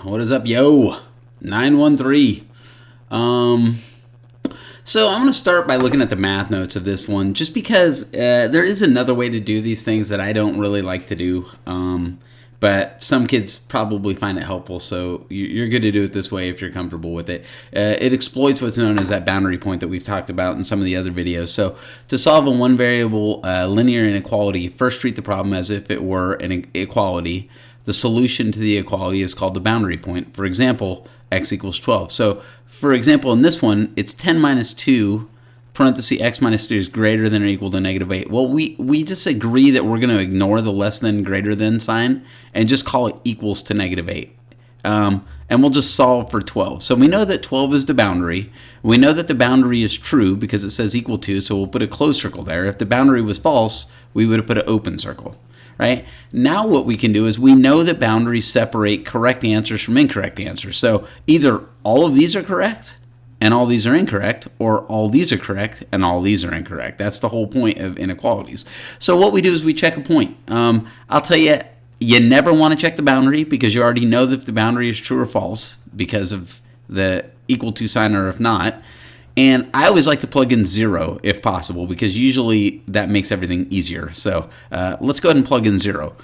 What is up, yo? 913. So I'm going to start by looking at the math notes of this one, just because there is another way to do these things that I don't really like to do. But some kids probably find it helpful, so you're good to do it this way if you're comfortable with it. It exploits what's known as that boundary point that we've talked about in some of the other videos. So to solve a one variable linear inequality, first treat the problem as if it were an equality. The solution to the equality is called the boundary point. For example, x equals 12. So for example, in this one, it's 10 minus 2 parenthesis x minus 3 is greater than or equal to negative 8. Well, we just agree that we're going to ignore the less than greater than sign and just call it equals to negative 8. And we'll just solve for 12. So we know that 12 is the boundary. We know that the boundary is true because it says equal to, so we'll put a closed circle there. If the boundary was false, we would have put an open circle. Right? Now what we can do is we know that boundaries separate correct answers from incorrect answers. So either all of these are correct and all these are incorrect, or all these are correct and all these are incorrect. That's the whole point of inequalities. So what we do is we check a point. I'll tell you, you never want to check the boundary because you already know that the boundary is true or false because of the equal to sign, or if not. And I always like to plug in 0 if possible because usually that makes everything easier. So let's go ahead and plug in 0.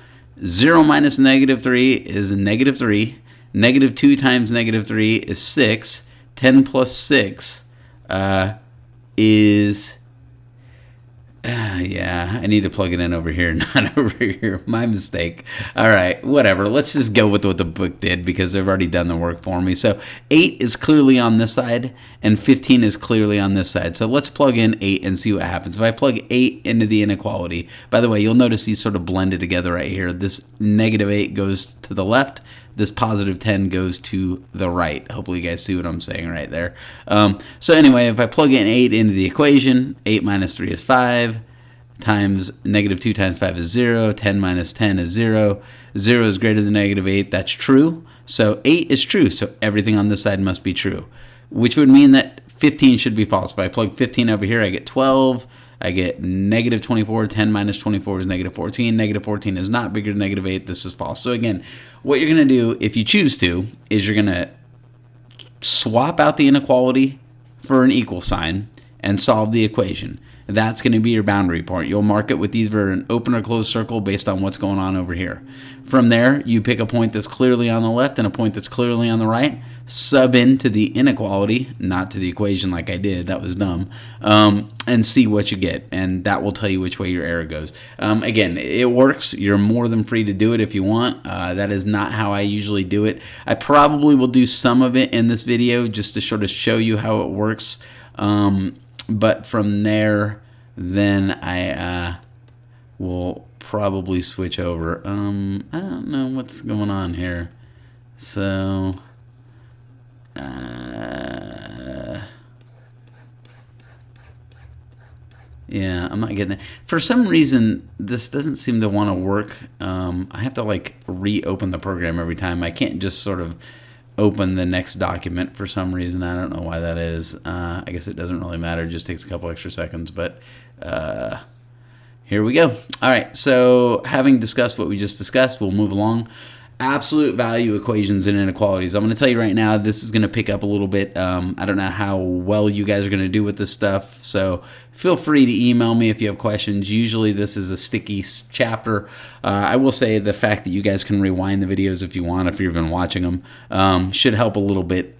0 minus negative 3 is negative 3. Negative 2 times negative 3 is 6. 10 plus 6 is... yeah, I need to plug it in over here, not over here. My mistake. All right, whatever. Let's just go with what the book did because they've already done the work for me. So 8 is clearly on this side and 15 is clearly on this side. So let's plug in 8 and see what happens. If I plug 8 into the inequality, by the way, you'll notice these sort of blended together right here. This negative 8 goes to the left. This positive 10 goes to the right. Hopefully you guys see what I'm saying right there. So anyway, if I plug in 8 into the equation, 8 minus 3 is 5, times negative 2 times 5 is 0, 10 minus 10 is 0, 0 is greater than negative 8, that's true. So 8 is true, so everything on this side must be true, which would mean that 15 should be false. If I plug 15 over here, I get 12. I get negative 24. 10 minus 24 is negative 14. Negative 14 is not bigger than negative 8. This is false. So again, what you're going to do, if you choose to, is you're going to swap out the inequality for an equal sign and solve the equation. That's going to be your boundary point. You'll mark it with either an open or closed circle based on what's going on over here. From there, you pick a point that's clearly on the left and a point that's clearly on the right, sub into the inequality, not to the equation like I did, that was dumb, and see what you get. And that will tell you which way your error goes. Again, it works. You're more than free to do it if you want. That is not how I usually do it. I probably will do some of it in this video just to sort of show you how it works. But from there, then I will probably switch over. I don't know what's going on here. So, yeah, I'm not getting it. For some reason, this doesn't seem to want to work. I have to like reopen the program every time. I can't just sort of open the next document for some reason. I don't know why that is. I guess it doesn't really matter. It just takes a couple extra seconds. But here we go. All right. So having discussed what we just discussed, we'll move along. Absolute value equations and inequalities. I'm going to tell you right now, this is going to pick up a little bit. I don't know how well you guys are going to do with this stuff. So feel free to email me if you have questions. Usually this is a sticky chapter. I will say the fact that you guys can rewind the videos if you want, if you've been watching them, should help a little bit.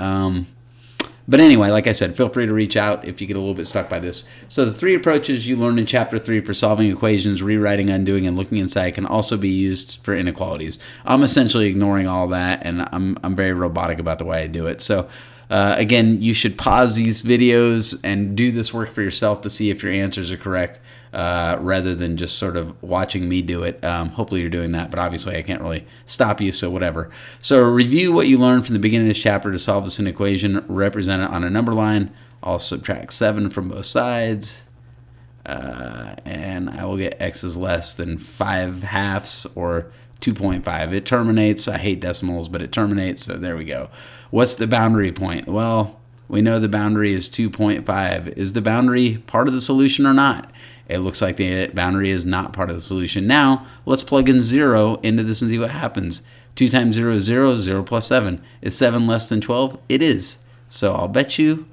But anyway, like I said, feel free to reach out if you get a little bit stuck by this. So the 3 approaches you learned in Chapter 3 for solving equations, rewriting, undoing, and looking inside can also be used for inequalities. I'm essentially ignoring all that, and I'm very robotic about the way I do it. So again, you should pause these videos and do this work for yourself to see if your answers are correct, rather than just sort of watching me do it. Hopefully you're doing that, but obviously I can't really stop you, so whatever. So review what you learned from the beginning of this chapter to solve this equation. Represent it on a number line. I'll subtract 7 from both sides, and I will get x is less than 5/2 or 2.5. It terminates. I hate decimals, but it terminates, so there we go. What's the boundary point? Well, We know the boundary is 2.5. Is the boundary part of the solution or not? It looks like the boundary is not part of the solution. Now, let's plug in 0 into this and see what happens. 2 times 0 is 0, 0 plus 7. Is 7 less than 12? It is. So I'll bet you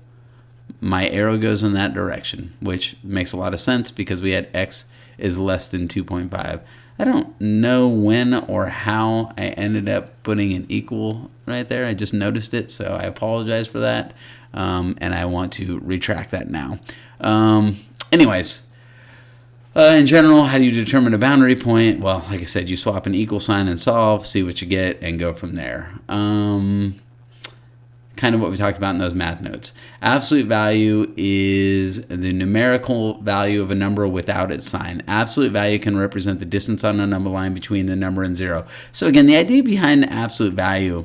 my arrow goes in that direction, which makes a lot of sense because we had x is less than 2.5. I don't know when or how I ended up putting an equal right there. I just noticed it, so I apologize for that, and I want to retract that now. Anyways, in general, how do you determine a boundary point? Well, like I said, you swap an equal sign and solve, see what you get, and go from there. Kind of what we talked about in those math notes. Absolute value is the numerical value of a number without its sign. Absolute value can represent the distance on a number line between the number and 0. So again, the idea behind absolute value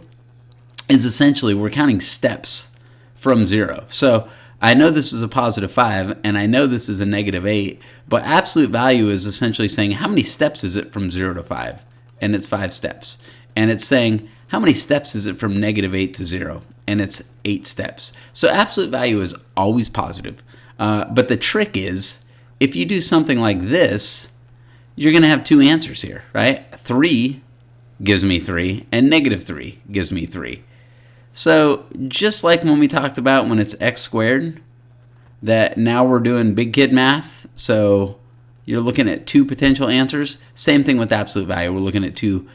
is essentially we're counting steps from 0. So I know this is a positive 5, and I know this is a negative 8, but absolute value is essentially saying how many steps is it from 0 to 5? And it's 5 steps. And it's saying how many steps is it from negative 8 to 0? And it's 8 steps. So absolute value is always positive. But the trick is, if you do something like this, you're going to have 2 answers here, right? 3 gives me 3, and negative 3 gives me 3. So just like when we talked about when it's x squared, that now we're doing big kid math. So you're looking at 2 potential answers. Same thing with absolute value. We're looking at 2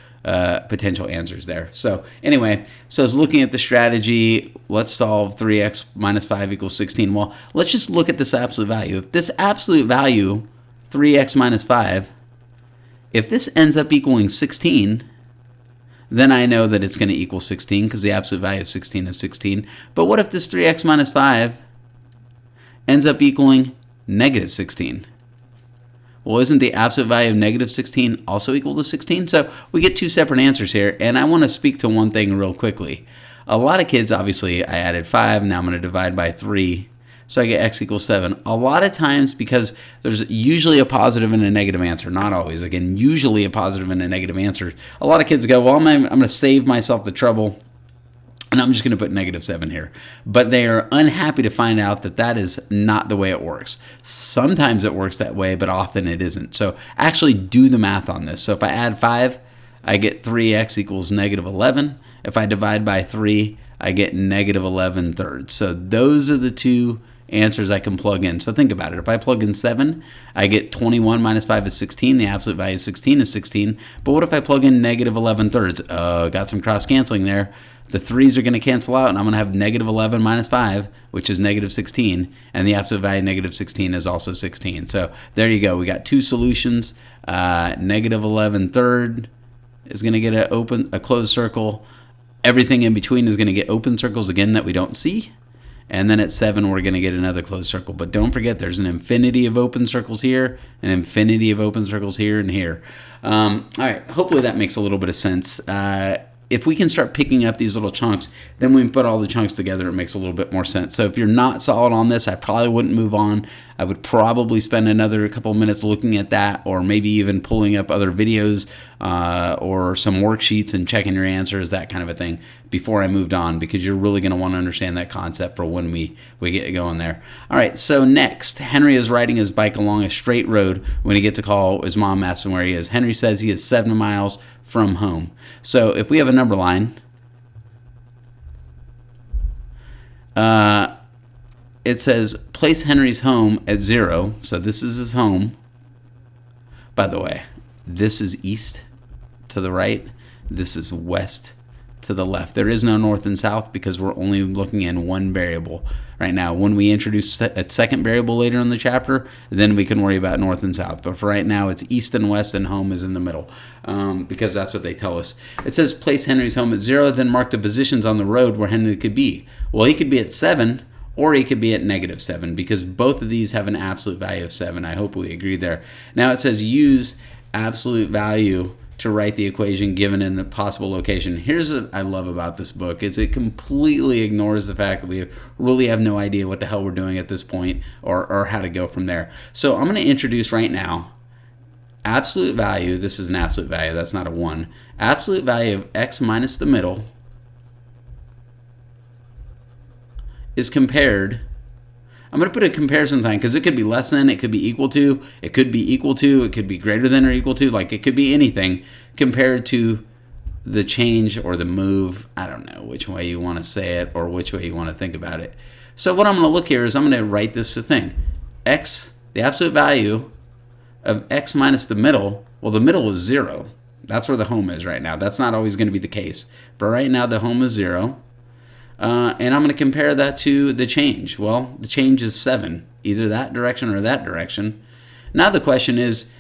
potential answers there. So anyway, so I was looking at the strategy. Let's solve 3x minus 5 equals 16. Well, let's just look at this absolute value. If this absolute value, 3x minus 5, if this ends up equaling 16, then I know that it's going to equal 16 because the absolute value of 16 is 16. But what if this 3x minus 5 ends up equaling negative 16? Well, isn't the absolute value of negative 16 also equal to 16? So we get 2 separate answers here, and I want to speak to one thing real quickly. A lot of kids, obviously, I added 5, now I'm going to divide by 3, so I get x equals 7. A lot of times, because there's usually a positive and a negative answer, not always, again, usually a positive and a negative answer, a lot of kids go, well, I'm going to save myself the trouble, and I'm just going to put negative 7 here. But they are unhappy to find out that that is not the way it works. Sometimes it works that way, but often it isn't. So actually do the math on this. So if I add 5, I get 3x equals negative 11. If I divide by 3, I get negative 11 thirds. So those are the 2 answers I can plug in. So think about it. If I plug in 7, I get 21 minus 5 is 16. The absolute value of 16 is 16. But what if I plug in negative 11 thirds? Got some cross canceling there. The 3's are going to cancel out, and I'm going to have negative 11 minus 5, which is negative 16, and the absolute value of negative 16 is also 16. So there you go. We got 2 solutions. Negative 11 third is going to get a closed circle. Everything in between is going to get open circles, again, that we don't see. And then at 7, we're going to get another closed circle. But don't forget, there's an infinity of open circles here, an infinity of open circles here and here. All right, hopefully that makes a little bit of sense. If we can start picking up these little chunks, then when we put all the chunks together, it makes a little bit more sense. So if you're not solid on this, I probably wouldn't move on. I would probably spend another couple of minutes looking at that, or maybe even pulling up other videos or some worksheets and checking your answers, that kind of a thing, before I moved on, because you're really going to want to understand that concept for when we get going there. All right, so next, Henry is riding his bike along a straight road when he gets a call. His mom asks him where he is. Henry says he is 7 miles from home. So if we have a number line, it says place Henry's home at 0. So this is his home. By the way, this is east to the right. This is west to the left. There is no north and south because we're only looking in one variable right now. When we introduce a second variable later in the chapter, then we can worry about north and south. But for right now, it's east and west, and home is in the middle because that's what they tell us. It says place Henry's home at 0, then mark the positions on the road where Henry could be. Well, he could be at 7, or he could be at negative 7, because both of these have an absolute value of 7. I hope we agree there. Now it says use absolute value to write the equation given in the possible location. Here's what I love about this book, is it completely ignores the fact that we really have no idea what the hell we're doing at this point, or how to go from there. So I'm going to introduce right now absolute value. This is an absolute value. That's not a 1. Absolute value of x minus the middle is compared. I'm going to put a comparison sign because it could be less than, it could be equal to, it could be equal to, it could be greater than or equal to, like it could be anything compared to the change or the move. I don't know which way you want to say it or which way you want to think about it. So what I'm going to look here is I'm going to write this thing. X, the absolute value of x minus the middle. Well, the middle is 0. That's where the home is right now. That's not always going to be the case. But right now the home is 0. And I'm going to compare that to the change. Well, the change is 7, either that direction or that direction. Now the question is,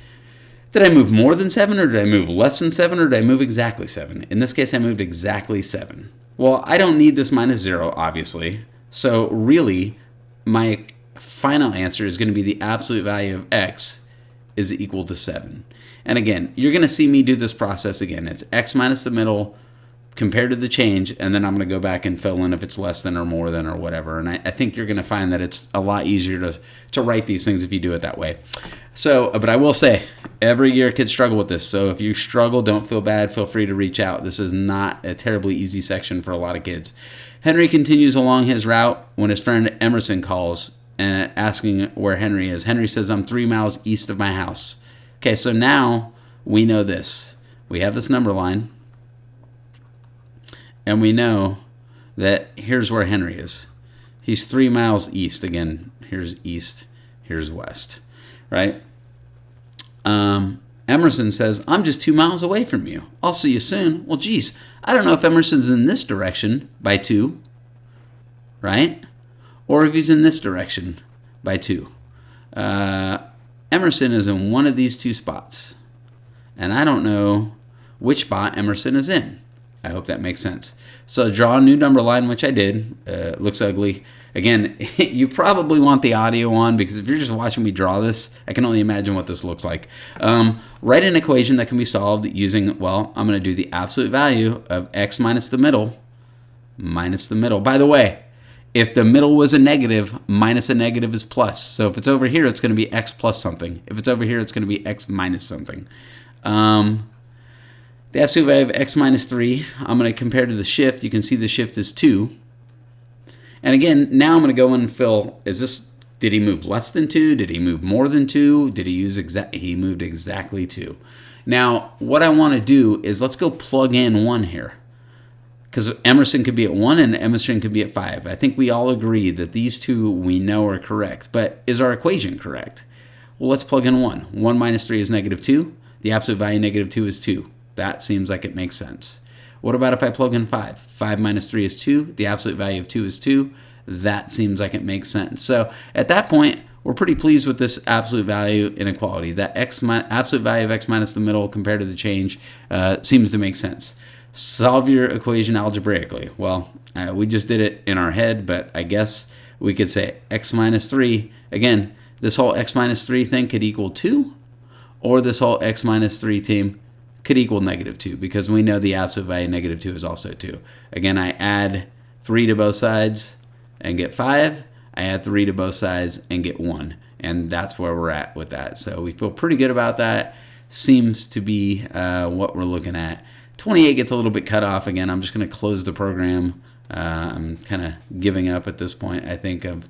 did I move more than 7, or did I move less than 7, or did I move exactly 7? In this case, I moved exactly 7. Well, I don't need this minus 0, obviously. So really, my final answer is going to be the absolute value of x is equal to 7. And again, you're going to see me do this process again. It's x minus the middle compared to the change, and then I'm going to go back and fill in if it's less than or more than or whatever. And I think you're going to find that it's a lot easier to write these things if you do it that way. So, but I will say, every year kids struggle with this. So if you struggle, don't feel bad. Feel free to reach out. This is not a terribly easy section for a lot of kids. Henry continues along his route when his friend Emerson calls and asking where Henry is. Henry says, I'm 3 miles east of my house. Okay, so now we know this. We have this number line. And we know that here's where Henry is. He's 3 miles east. Again, here's east, here's west, right? Emerson says, I'm just 2 miles away from you. I'll see you soon. Well, geez, I don't know if Emerson's in this direction by 2, right? Or if he's in this direction by 2. Emerson is in one of these 2 spots. And I don't know which spot Emerson is in. I hope that makes sense. So draw a new number line, which I did. Looks ugly. Again, you probably want the audio on because if you're just watching me draw this, I can only imagine what this looks like. Write an equation that can be solved using, well, I'm going to do the absolute value of x minus the middle. By the way, if the middle was a negative, minus a negative is plus. So if it's over here, it's going to be x plus something. If it's over here, it's going to be x minus something. The absolute value of x minus 3, I'm going to compare to the shift. You can see the shift is 2. And again, now I'm going to go in and fill, did he move less than 2? Did he move more than 2? Did he he moved exactly 2. Now, what I want to do is let's go plug in 1 here. Because Emerson could be at 1 and Emerson could be at 5. I think we all agree that these 2 we know are correct. But is our equation correct? Well, let's plug in 1. 1 minus 3 is negative 2. The absolute value of negative 2 is 2. That seems like it makes sense. What about if I plug in 5? 5 minus 3 is 2. The absolute value of 2 is 2. That seems like it makes sense. So at that point, we're pretty pleased with this absolute value inequality. That absolute value of x minus the middle compared to the change seems to make sense. Solve your equation algebraically. Well, we just did it in our head, but I guess we could say x minus 3. Again, this whole x minus 3 thing could equal 2, or this whole x minus 3 team could equal negative 2 because we know the absolute value of negative 2 is also 2. Again, I add 3 to both sides and get 5. I add 3 to both sides and get 1. And that's where we're at with that. So we feel pretty good about that. Seems to be what we're looking at. 28 gets a little bit cut off. Again, I'm just going to close the program. I'm kind of giving up at this point, I think, of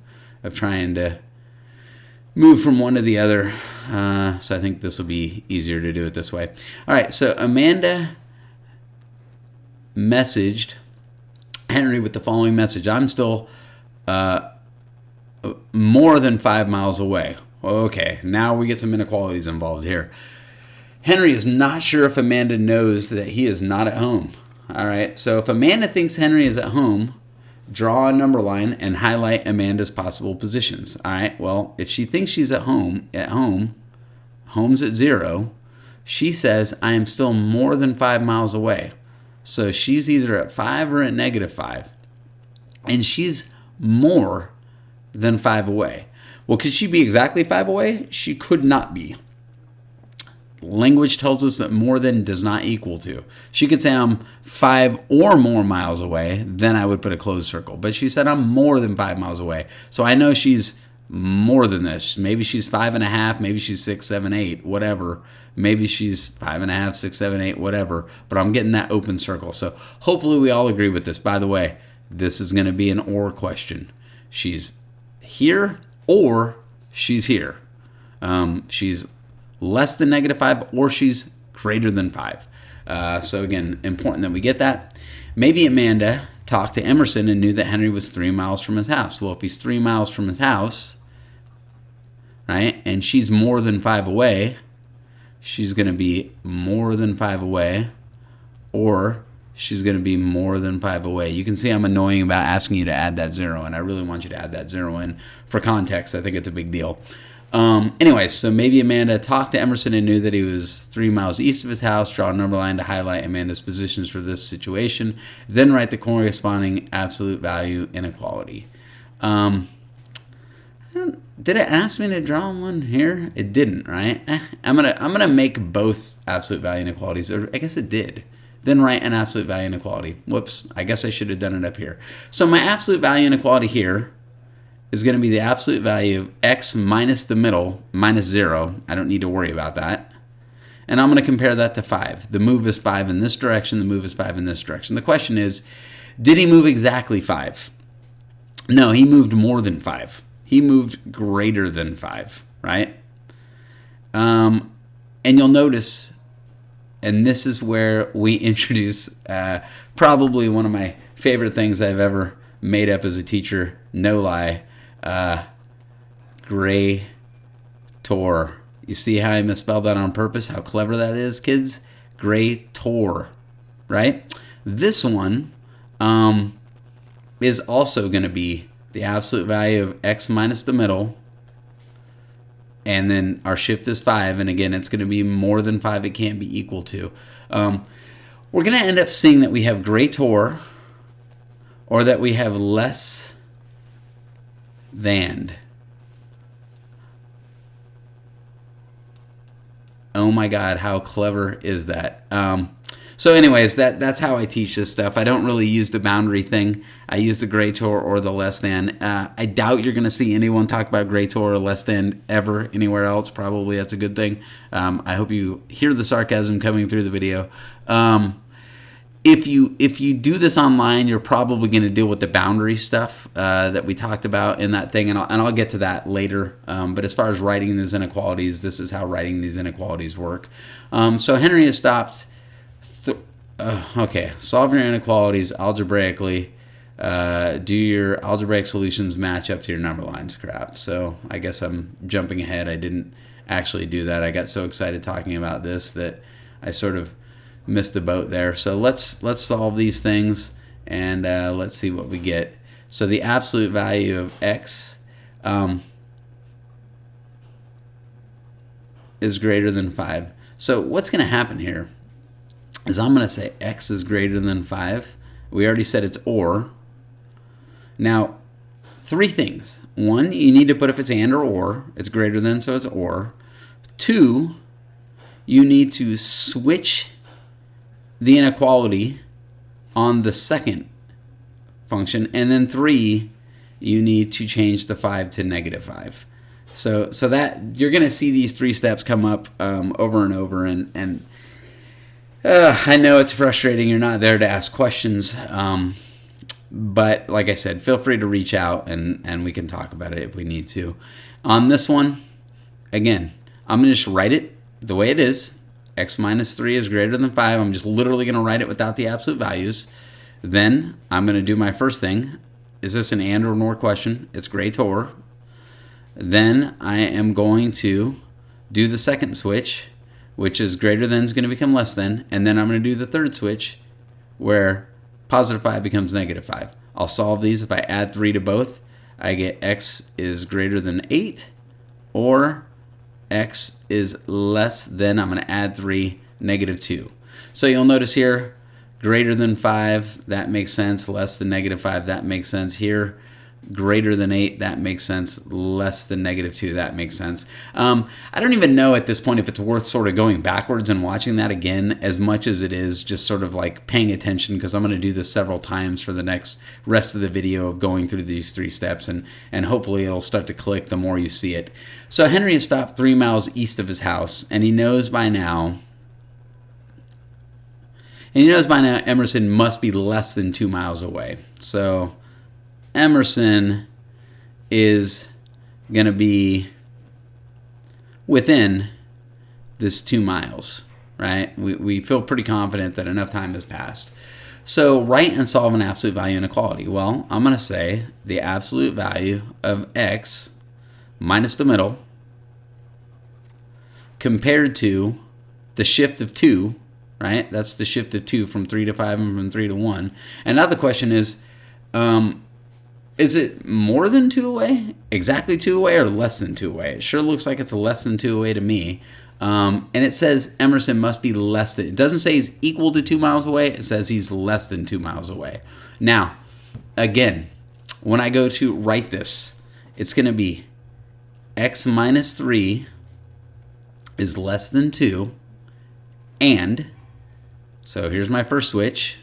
trying to move from one to the other. So I think this will be easier to do it this way. All right, so Amanda messaged Henry with the following message. I'm still more than 5 miles away. Okay, now we get some inequalities involved here. Henry is not sure if Amanda knows that he is not at home. All right, so if Amanda thinks Henry is at home, draw a number line and highlight Amanda's possible positions. All right, well, if she thinks she's at home, home's at 0, she says, I am still more than 5 miles away. So she's either at 5 or at negative 5. And she's more than 5 away. Well, could she be exactly 5 away? She could not be. Language tells us that more than does not equal to. She could say I'm 5 or more miles away, then I would put a closed circle. But she said I'm more than 5 miles away. So I know she's more than this. Maybe she's 5.5, maybe she's 6, 7, 8, whatever. Maybe she's 5.5, 6, 7, 8, whatever. But I'm getting that open circle. So hopefully we all agree with this. By the way, this is going to be an or question. she's here or she's here. She's less than -5 or she's greater than 5. So again, important that we get that. Maybe Amanda talked to Emerson and knew that Henry was 3 miles from his house. Well, if he's 3 miles from his house, right, and she's more than 5 away, she's going to be more than 5 away, or she's going to be more than 5 away. You can see I'm annoying about asking you to add that 0, and I really want you to add that 0 in for context. I think it's a big deal. Anyway, so maybe Amanda talked to Emerson and knew that he was 3 miles east of his house. Draw a number line to highlight Amanda's positions for this situation. Then write the corresponding absolute value inequality. Did it ask me to draw one here? It didn't, right? I'm gonna make both absolute value inequalities, or I guess it did. Then write an absolute value inequality. Whoops, I guess I should have done it up here. So my absolute value inequality here is going to be the absolute value of x minus the middle minus 0. I don't need to worry about that. And I'm going to compare that to 5. The move is 5 in this direction. The move is 5 in this direction. The question is, did he move exactly 5? No, he moved more than 5. He moved greater than 5, right? And you'll notice, and this is where we introduce probably one of my favorite things I've ever made up as a teacher, no lie, greator. You see how I misspelled that on purpose? How clever that is, kids? Greator, right? This one is also going to be the absolute value of x minus the middle, and then our shift is 5, and again, it's going to be more than 5. It can't be equal to. We're going to end up seeing that we have greater, or that we have less than. Oh my God, how clever is that? So anyways, that's how I teach this stuff. I don't really use the boundary thing. I use the greater or the less than. I doubt you're going to see anyone talk about greater or less than ever anywhere else. Probably that's a good thing. I hope you hear the sarcasm coming through the video. If you do this online, you're probably going to deal with the boundary stuff that we talked about in that thing, and I'll get to that later. But as far as writing these inequalities, this is how writing these inequalities work. So Henry has stopped. Okay, solve your inequalities algebraically. Do your algebraic solutions match up to your number lines? Crap. So I guess I'm jumping ahead. I didn't actually do that. I got so excited talking about this that I sort of missed the boat there. So let's solve these things, and let's see what we get. So the absolute value of x is greater than 5. So what's going to happen here is I'm going to say x is greater than 5. We already said it's or. Now, 3 things. 1, you need to put if it's and or. It's greater than, so it's or. 2, you need to switch the inequality on the second function. And then 3, you need to change the 5 to -5. So that you're going to see these 3 steps come up over and over, and I know it's frustrating. You're not there to ask questions, but like I said, feel free to reach out and we can talk about it if we need to. On this one, again, I'm going to just write it the way it is. X minus 3 is greater than 5. I'm just literally going to write it without the absolute values. Then I'm going to do my first thing. Is this an and or nor question? It's greater. Then I am going to do the second switch, which is greater than is going to become less than, and then I'm going to do the third switch where positive 5 becomes -5. I'll solve these. If I add 3 to both, I get x is greater than 8, or x is less than, I'm going to add 3, -2. So you'll notice here, greater than 5, that makes sense. Less than -5, that makes sense. Here, greater than 8, that makes sense. Less than -2, that makes sense. I don't even know at this point if it's worth sort of going backwards and watching that again as much as it is just sort of like paying attention, because I'm going to do this several times for the next rest of the video of going through these 3 steps, and hopefully it'll start to click the more you see it. So Henry has stopped 3 miles east of his house, and he knows by now Emerson must be less than 2 miles away. So Emerson is going to be within this 2 miles, right? We feel pretty confident that enough time has passed. So write and solve an absolute value inequality. Well, I'm going to say the absolute value of x minus the middle compared to the shift of 2, right? That's the shift of 2 from 3 to 5 and from 3 to 1. And now the question is it more than 2 away, exactly 2 away, or less than 2 away? It sure looks like it's less than 2 away to me. And it says Emerson must be less than. It doesn't say he's equal to 2 miles away. It says he's less than 2 miles away. Now, again, when I go to write this, it's going to be x minus 3 is less than 2. And, so here's my first switch.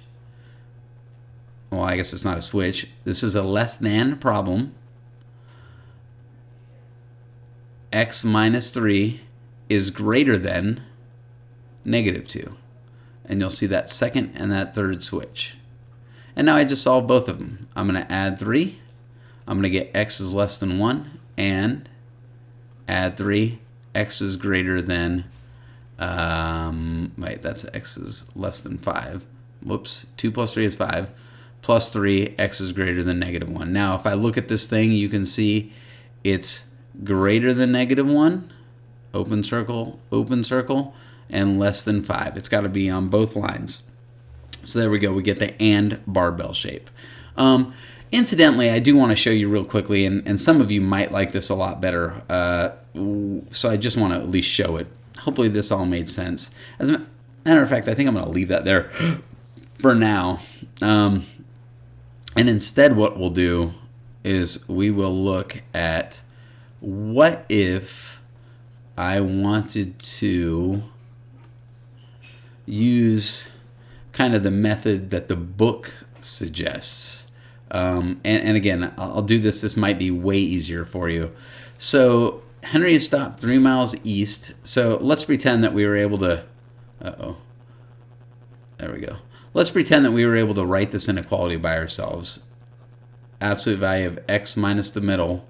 Well, I guess it's not a switch. This is a less than problem. X minus 3 is greater than negative 2. And you'll see that second and that third switch. And now I just solved both of them. I'm going to add 3. I'm going to get x is less than 1. And add 3. X is greater than, wait, that's x is less than 5. Whoops, 2 plus 3 is 5. Plus 3, x is greater than negative 1. Now, if I look at this thing, you can see it's greater than negative 1, open circle, and less than 5. It's got to be on both lines. So there we go. We get the and barbell shape. Incidentally, I do want to show you real quickly, and some of you might like this a lot better, so I just want to at least show it. Hopefully this all made sense. As a matter of fact, I think I'm going to leave that there for now. And instead what we'll do is we will look at what if I wanted to use kind of the method that the book suggests. And again, I'll do this. This might be way easier for you. So Henry has stopped 3 miles east. So let's pretend that we were able to... There we go. Let's pretend that we were able to write this inequality by ourselves. Absolute value of x minus the middle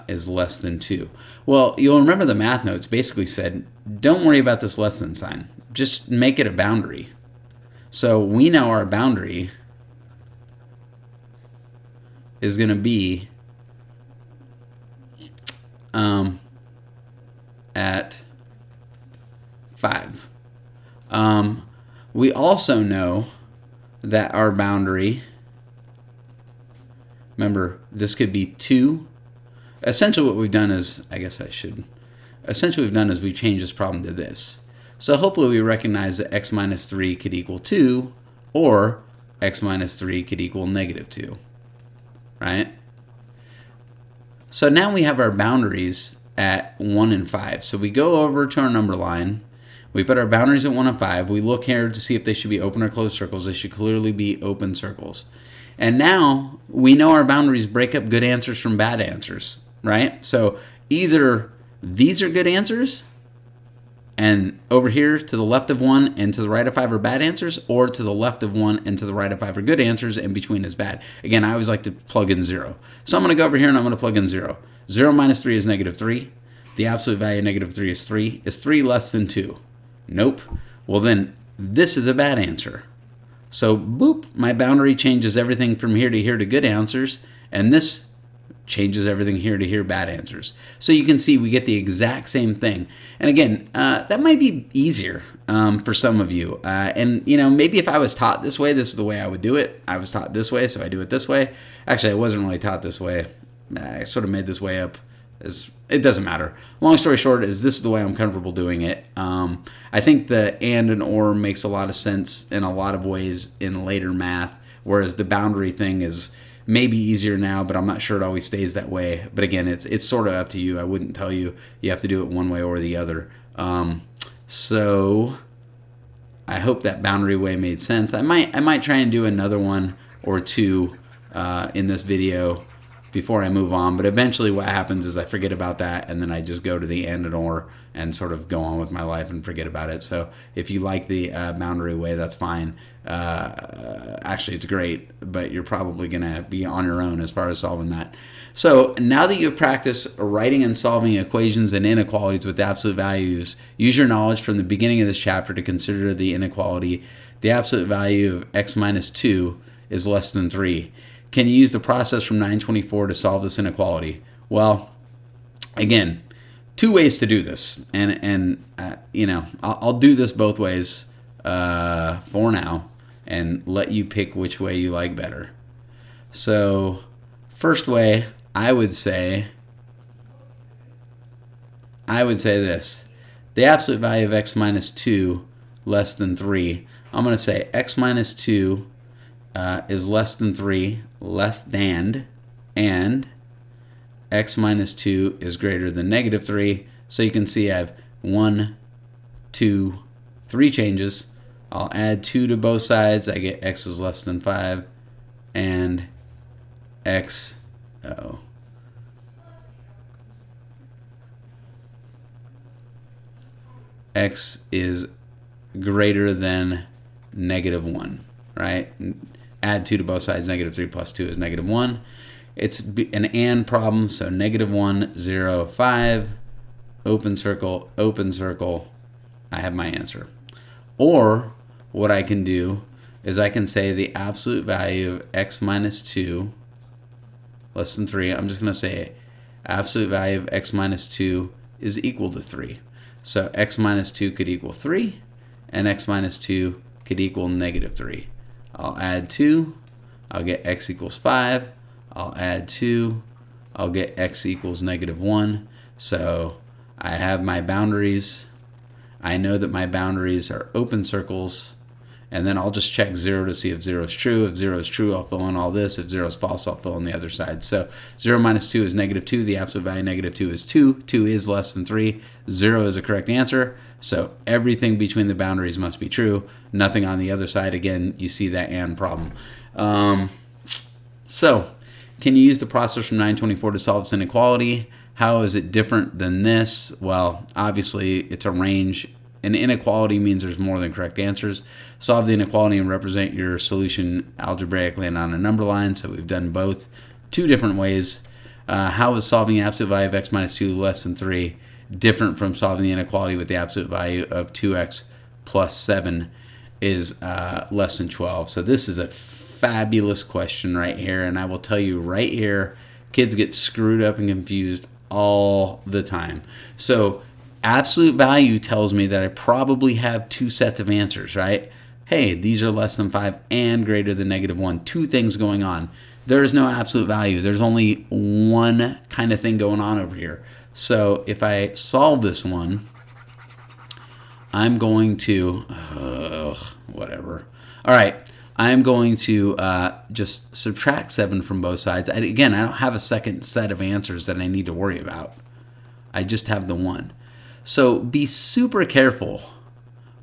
is less than 2. Well, you'll remember the math notes basically said, don't worry about this less than sign. Just make it a boundary. So we know our boundary is going to be at 5. We also know that our boundary, remember, this could be 2. Essentially what we've done is, essentially we've done is we've changed this problem to this. So hopefully we recognize that x minus 3 could equal 2, or x minus 3 could equal negative 2, right? So now we have our boundaries at 1 and 5. So we go over to our number line. We put our boundaries at 1 and 5. We look here to see if they should be open or closed circles. They should clearly be open circles. And now we know our boundaries break up good answers from bad answers, right? So either these are good answers, and over here to the left of 1 and to the right of 5 are bad answers, or to the left of 1 and to the right of 5 are good answers, and between is bad. Again, I always like to plug in 0. So I'm going to go over here and I'm going to plug in 0. 0 minus 3 is negative 3. The absolute value of negative 3 is 3. Is 3 less than 2? Nope. Well, then this is a bad answer. So, boop, my boundary changes everything from here to here to good answers, and this changes everything here to here bad answers. So you can see we get the exact same thing. And again, that might be easier for some of you. And, you know, maybe if I was taught this way, this is the way I would do it. I was taught this way, so I do it this way. Actually, I wasn't really taught this way. I sort of made this way up. It doesn't matter. Long story short is this is the way I'm comfortable doing it. I think the and or makes a lot of sense in a lot of ways in later math, whereas the boundary thing is maybe easier now, but I'm not sure it always stays that way. But again, it's sort of up to you. I wouldn't tell you you have to do it one way or the other. So I hope that boundary way made sense. I might try and do another one or two in this video before I move on. But eventually what happens is I forget about that, and then I just go to the and or and sort of go on with my life and forget about it. So if you like the boundary way, that's fine. Actually, it's great, but you're probably going to be on your own as far as solving that. So now that you've practiced writing and solving equations and inequalities with absolute values, use your knowledge from the beginning of this chapter to consider the inequality. The absolute value of x minus 2 is less than 3. Can you use the process from 924 to solve this inequality? Well, again, two ways to do this, and I'll do this both ways for now, and let you pick which way you like better. So, first way, I would say this: the absolute value of x minus 2 less than 3. I'm going to say x minus 2 is less than 3, less than, and x minus 2 is greater than negative 3. So you can see I have 1, 2, 3 changes. I'll add 2 to both sides. I get x is less than 5, and x is greater than negative 1, right? Add 2 to both sides. Negative 3 plus 2 is negative 1. It's an and problem, so negative 1, 0, 5, open circle, I have my answer. Or what I can do is I can say the absolute value of x minus 2 less than 3. I'm just going to say absolute value of x minus 2 is equal to 3. So x minus 2 could equal 3, and x minus 2 could equal negative 3. I'll add 2, I'll get x equals 5. I'll add 2, I'll get x equals negative 1. So I have my boundaries. I know that my boundaries are open circles, and then I'll just check 0 to see if 0 is true. If 0 is true, I'll fill in all this. If 0 is false, I'll fill in the other side. So 0 minus 2 is negative 2. The absolute value of negative 2 is 2. 2 is less than 3. 0 is a correct answer. So everything between the boundaries must be true. Nothing on the other side. Again, you see that and problem. So can you use the process from 924 to solve this inequality? How is it different than this? Well, obviously, it's a range. An inequality means there's more than correct answers. Solve the inequality and represent your solution algebraically and on a number line. So we've done both. Two different ways. How is solving the absolute value of x minus 2 less than 3 different from solving the inequality with the absolute value of 2x plus 7 is less than 12? So this is a fabulous question right here, and I will tell you right here, kids get screwed up and confused all the time. So absolute value tells me that I probably have two sets of answers, right? Hey, these are less than 5 and greater than negative 1. Two things going on. There is no absolute value. There's only one kind of thing going on over here. So if I solve this one, I'm going to, whatever. All right, I'm going to just subtract 7 from both sides. Again, I don't have a second set of answers that I need to worry about. I just have the one. So be super careful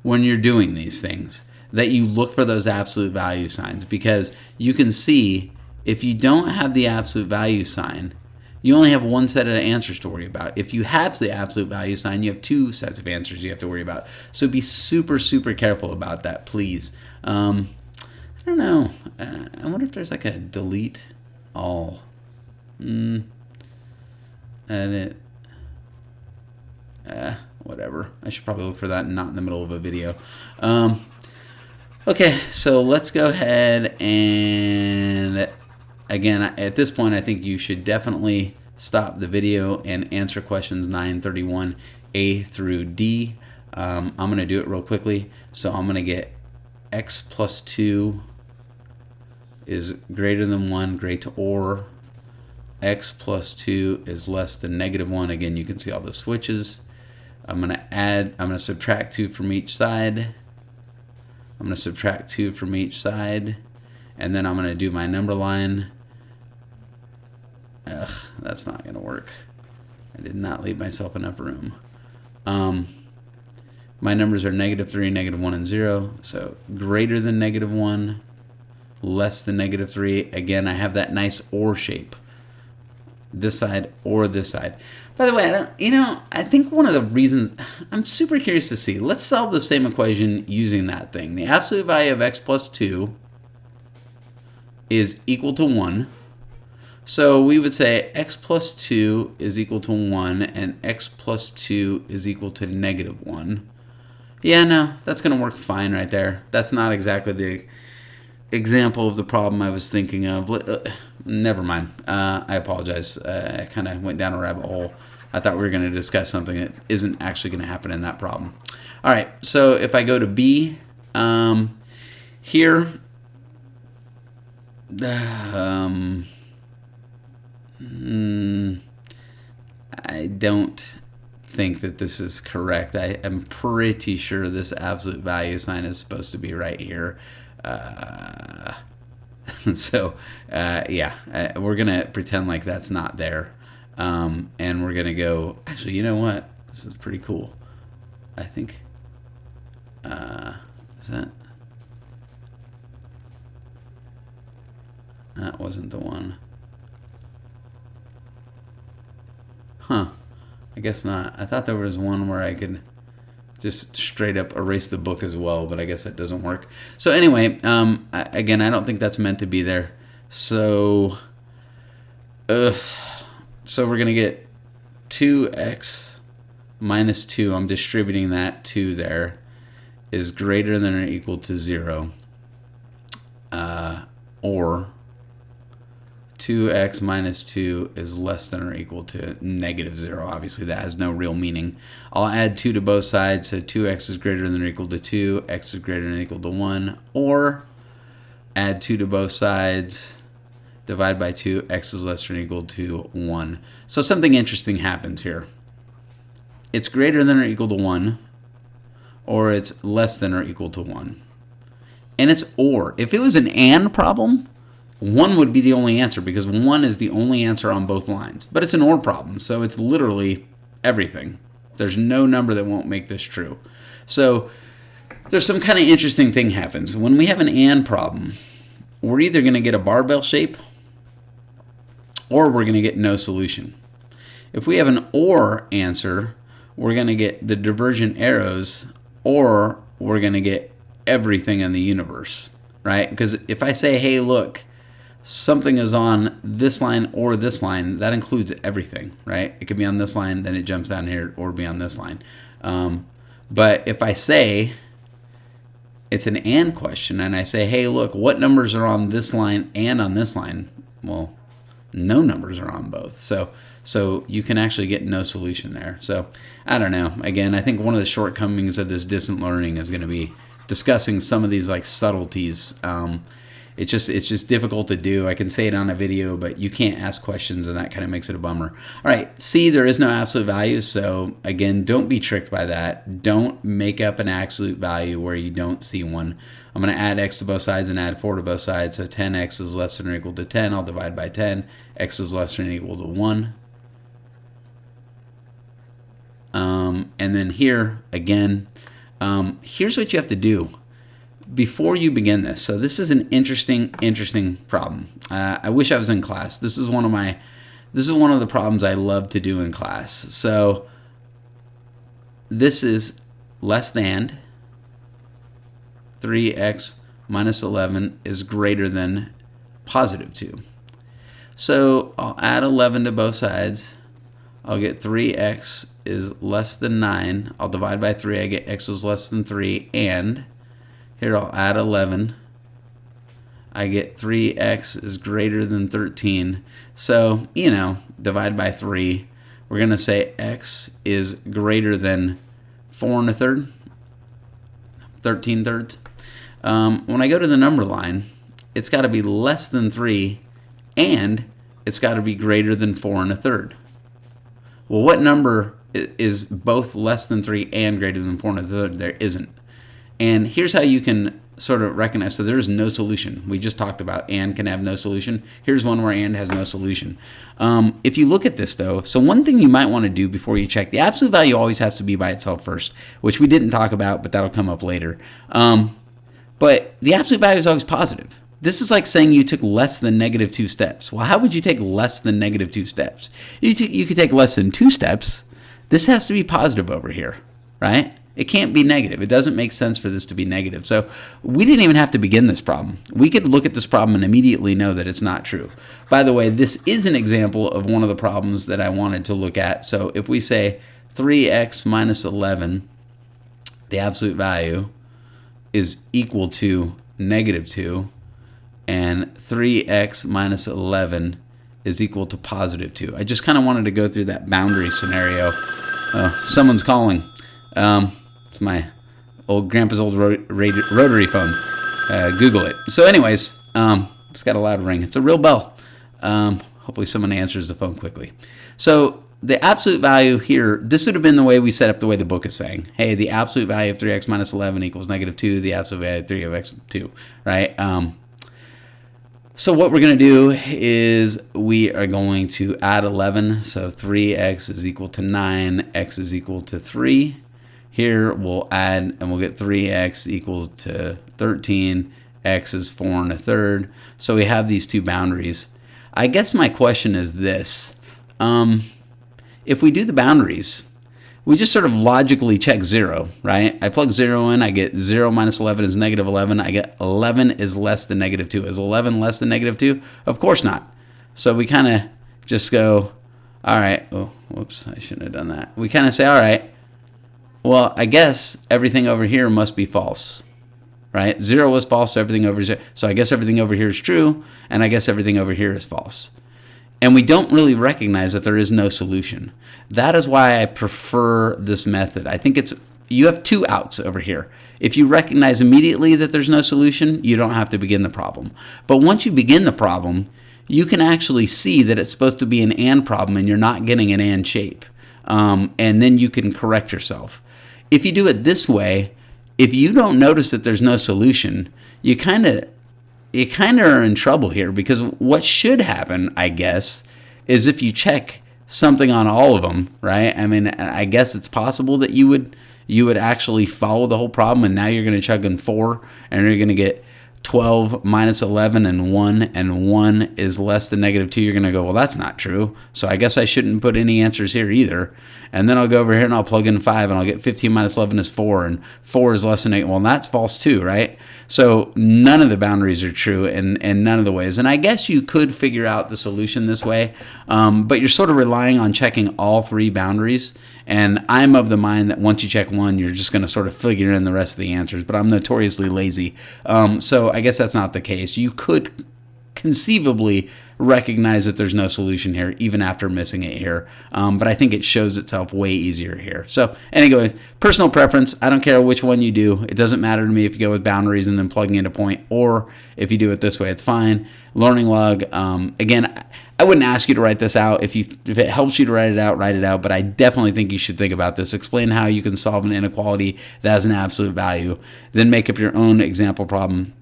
when you're doing these things that you look for those absolute value signs, because you can see if you don't have the absolute value sign, you only have one set of answers to worry about. If you have the absolute value sign, you have two sets of answers you have to worry about. So be super, super careful about that, please. I don't know. I wonder if there's like a delete all. Edit. Whatever. I should probably look for that and not in the middle of a video. Okay, so let's go ahead and, again, at this point, I think you should definitely stop the video and answer questions 931 A through D. I'm going to do it real quickly. So I'm going to get x plus 2 is greater than 1, greater x plus 2 is less than negative 1. Again, you can see all the switches. I'm going to subtract 2 from each side. I'm going to subtract 2 from each side. And then I'm going to do my number line. Ugh, that's not going to work. I did not leave myself enough room. My numbers are negative 3, negative 1, and 0. So greater than negative 1, less than negative 3. Again, I have that nice OR shape. this side or this side. By the way, I think one of the reasons I'm super curious to see, let's solve the same equation using that thing. The absolute value of x plus 2 is equal to 1. So we would say x plus 2 is equal to 1 and x plus 2 is equal to negative 1. Yeah, no, that's going to work fine right there. That's not exactly the example of the problem I was thinking of. Never mind. I apologize. I kind of went down a rabbit hole. I thought we were going to discuss something that isn't actually going to happen in that problem. All right, so if I go to B, here, I don't think that this is correct. I am pretty sure this absolute value sign is supposed to be right here. Yeah, we're going to pretend like that's not there. And we're going to go, actually, you know what? This is pretty cool. I think, is that wasn't the one. Huh. I guess not. I thought there was one where I could just straight up erase the book as well, but I guess that doesn't work. So anyway, again, I don't think that's meant to be there. So we're going to get 2x minus 2. I'm distributing that 2 there is greater than or equal to 0. Or 2x minus 2 is less than or equal to negative 0. Obviously, that has no real meaning. I'll add 2 to both sides, so 2x is greater than or equal to 2, x is greater than or equal to 1, or add 2 to both sides, divide by 2, x is less than or equal to 1. So something interesting happens here. It's greater than or equal to 1, or it's less than or equal to 1. And it's or. If it was an and problem, 1 would be the only answer because 1 is the only answer on both lines. But it's an or problem, so it's literally everything. There's no number that won't make this true. So there's some kind of interesting thing happens. When we have an and problem, we're either going to get a barbell shape or we're going to get no solution. If we have an or answer, we're going to get the divergent arrows or we're going to get everything in the universe, right? Because if I say, hey, look, something is on this line or this line, that includes everything, right? It could be on this line, then it jumps down here, or be on this line. But if I say it's an and question, and I say, hey, look, what numbers are on this line and on this line? Well, no numbers are on both. So you can actually get no solution there. So I don't know. Again, I think one of the shortcomings of this distant learning is going to be discussing some of these like subtleties. It's just difficult to do. I can say it on a video, but you can't ask questions, and that kind of makes it a bummer. All right, C, there is no absolute value, so again, don't be tricked by that. Don't make up an absolute value where you don't see one. I'm going to add x to both sides and add 4 to both sides, so 10x is less than or equal to 10. I'll divide by 10. X is less than or equal to 1. And then here, again, here's what you have to do before you begin this. So this is an interesting problem. I wish I was in class. This is one of the problems I love to do in class. So this is less than 3x minus 11 is greater than positive 2. So I'll add 11 to both sides. I'll get 3x is less than 9. I'll divide by 3. I get x is less than 3. And here I'll add 11. I get 3x is greater than 13. So, divide by 3. We're going to say x is greater than 4 1/3, 13 thirds. When I go to the number line, it's got to be less than 3, and it's got to be greater than 4 1/3. Well, what number is both less than 3 and greater than 4 1/3? There isn't. And here's how you can sort of recognize. So there's no solution. We just talked about and can have no solution. Here's one where and has no solution. If you look at this, though, so one thing you might want to do before you check, the absolute value always has to be by itself first, which we didn't talk about, but that'll come up later. But the absolute value is always positive. This is like saying you took less than negative 2 steps. Well, how would you take less than negative 2 steps? You could take less than 2 steps. This has to be positive over here, right? It can't be negative. It doesn't make sense for this to be negative. So we didn't even have to begin this problem. We could look at this problem and immediately know that it's not true. By the way, this is an example of one of the problems that I wanted to look at. So if we say 3x minus 11, the absolute value is equal to negative 2, and 3x minus 11 is equal to positive 2. I just kind of wanted to go through that boundary scenario. Oh, someone's calling. It's my grandpa's old rotary phone. Google it. So anyways, it's got a loud ring. It's a real bell. Hopefully someone answers the phone quickly. So the absolute value here, this would have been the way we set up the way the book is saying. Hey, the absolute value of 3x minus 11 equals negative 2. The absolute value of 3 of x 2, right? So what we're going to do is we are going to add 11. So 3x is equal to 9. X is equal to 3. Here we'll add and we'll get 3x equal to 13. X is 4 1/3. So we have these two boundaries. I guess my question is this. If we do the boundaries, we just sort of logically check 0, right? I plug 0 in, I get 0 minus 11 is negative 11. I get 11 is less than negative 2. Is 11 less than negative 2? Of course not. So we kind of just go, all right. Oh, whoops, I shouldn't have done that. We kind of say, all right, well, I guess everything over here must be false, right? 0 was false, so everything over here. So I guess everything over here is true, and I guess everything over here is false. And we don't really recognize that there is no solution. That is why I prefer this method. I think you have two outs over here. If you recognize immediately that there's no solution, you don't have to begin the problem. But once you begin the problem, you can actually see that it's supposed to be an and problem and you're not getting an and shape. And then you can correct yourself. If you do it this way, if you don't notice that there's no solution, you kind of are in trouble here, because what should happen, I guess, is if you check something on all of them, right? I mean, I guess it's possible that you would actually follow the whole problem, and now you're going to chug in 4, and you're going to get 12 minus 11 and 1 is less than negative 2. You're going to go, well, that's not true, so I guess I shouldn't put any answers here either. And then I'll go over here and I'll plug in 5, and I'll get 15 minus 11 is 4, and 4 is less than 8. Well, that's false too, right? So none of the boundaries are true, and none of the ways. And I guess you could figure out the solution this way, but you're sort of relying on checking all 3 boundaries. And I'm of the mind that once you check one, you're just going to sort of figure in the rest of the answers. But I'm notoriously lazy. So I guess that's not the case. You could conceivably recognize that there's no solution here, even after missing it here. But I think it shows itself way easier here. So anyway, personal preference. I don't care which one you do. It doesn't matter to me if you go with boundaries and then plugging in a point, or if you do it this way, it's fine. Learning log. Again, I wouldn't ask you to write this out. If it helps you to write it out, write it out. But I definitely think you should think about this. Explain how you can solve an inequality that has an absolute value. Then make up your own example problem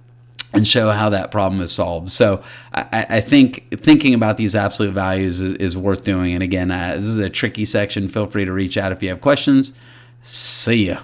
and show how that problem is solved. So I think thinking about these absolute values is worth doing. And again, this is a tricky section. Feel free to reach out if you have questions. See ya.